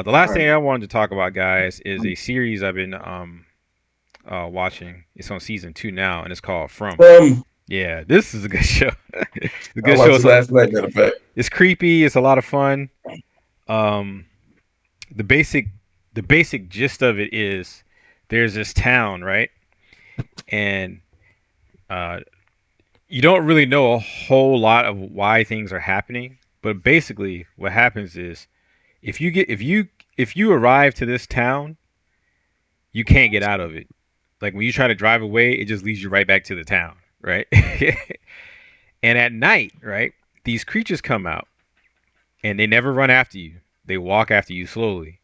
The last All right. thing I wanted to talk about, guys, is a series I've been watching. It's on season 2 now, and it's called From. From Yeah, this is a good show. It's a I good show. watched it So last night. Matter of fact. it's creepy. It's a lot of fun. Um, the basic the basic gist of it is there's this town, right? And uh, you don't really know a whole lot of why things are happening, but basically what happens is if you get if you arrive to this town, you can't get out of it. Like when you try to drive away, it just leads you right back to the town, right? And at night, right, these creatures come out and they never run after you. They walk after you slowly.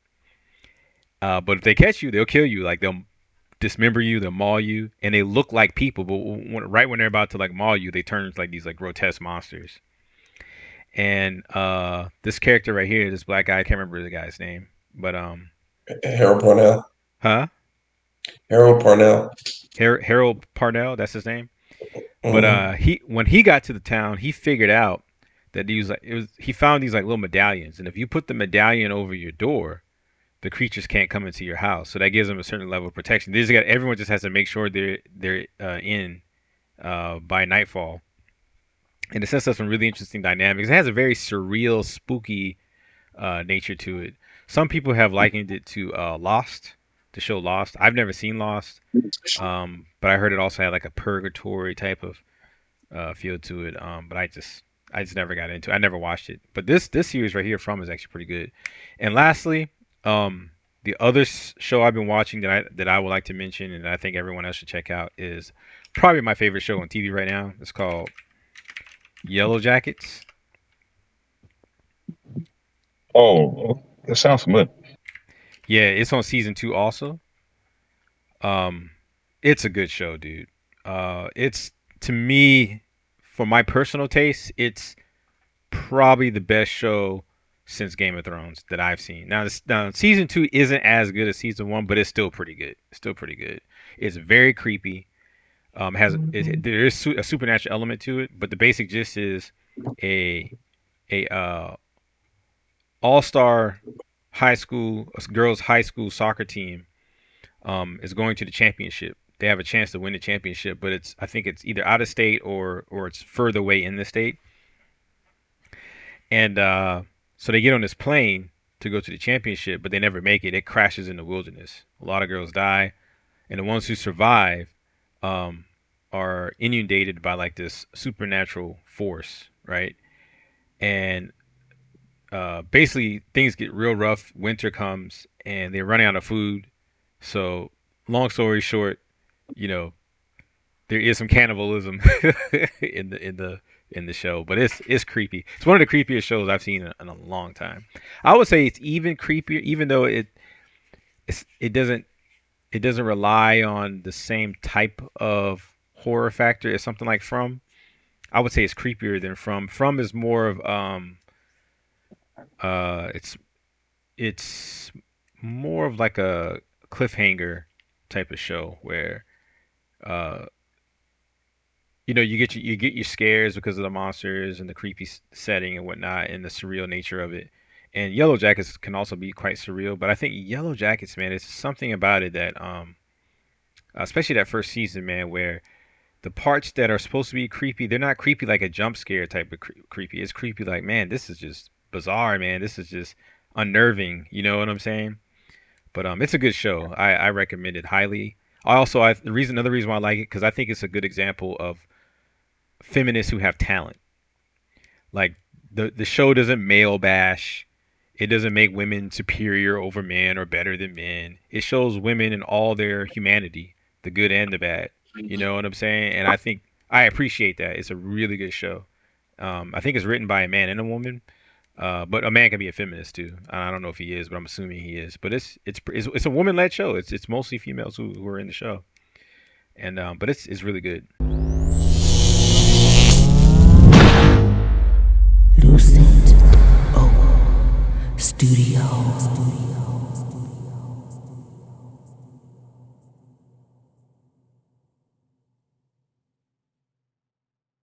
But if they catch you, they'll kill you. Like they'll dismember you, they'll maul you, and they look like people. But right when they're about to like maul you, they turn into like these like grotesque monsters. And this character right here, this black guy, I can't remember the guy's name, but Harold Parnell. huh? Harold Parnell. Harold Parnell, that's his name. But Hmm. he when he got to the town, he figured out that he was like he found these like little medallions, and if you put the medallion over your door, the creatures can't come into your house. So that gives them a certain level of protection. They just got everyone just has to make sure they're in by nightfall, and it sets up some really interesting dynamics. It has a very surreal, spooky nature to it. Some people have likened it to Lost, the show Lost. I've never seen Lost, but I heard it also had like a purgatory type of feel to it. But I just never got into it. I never watched it. But this series right here from is actually pretty good. And lastly, um, the other show I've been watching that I would like to mention and I think everyone else should check out is probably my favorite show on TV right now. It's called Yellowjackets. Oh, that sounds familiar. Yeah, it's on season 2 also. Um, it's a good show, dude. It's to me, for my personal taste, it's probably the best show since Game of Thrones that I've seen. Now season 2 isn't as good as season 1, but it's still pretty good. It's still pretty good. It's very creepy. There is a supernatural element to it, but the basic gist is a a all star high school girls high school soccer team is going to the championship. They have a chance to win the championship, but I think it's either out of state or it's further away in the state. And so they get on this plane to go to the championship, but they never make it. It crashes in the wilderness. A lot of girls die, and the ones who survive um, are inundated by like this supernatural force, right? And basically, things get real rough. Winter comes, and they're running out of food. So, long story short, you know, there is some cannibalism in the show, but it's creepy. It's one of the creepiest shows I've seen in a long time. I would say it's even creepier, even though it doesn't rely on the same type of horror factor as something like From. I would say it's creepier than From. From is more of uh it's it's more of like a cliffhanger type of show where uh you get your scares because of the monsters and the creepy setting and whatnot and the surreal nature of it. And Yellow Jackets can also be quite surreal, but I think Yellow Jackets, man, it's something about it that especially that first season, man, where the parts that are supposed to be creepy, they're not creepy like a jump scare type of creepy. It's creepy like, man, this is just bizarre, man. This is just unnerving. You know what I'm saying? But it's a good show. I recommend it highly. Another reason why I like it because I think it's a good example of feminists who have talent. Like the show doesn't male bash. It doesn't make women superior over men or better than men. It shows women in all their humanity, the good and the bad. You know what I'm saying? And I think I appreciate that. It's a really good show. I think it's written by a man and a woman, but a man can be a feminist too. I don't know if he is, but I'm assuming he is. But it's a woman-led show. It's mostly females who are in the show, and but it's really good. Lucent. Oh, Studio.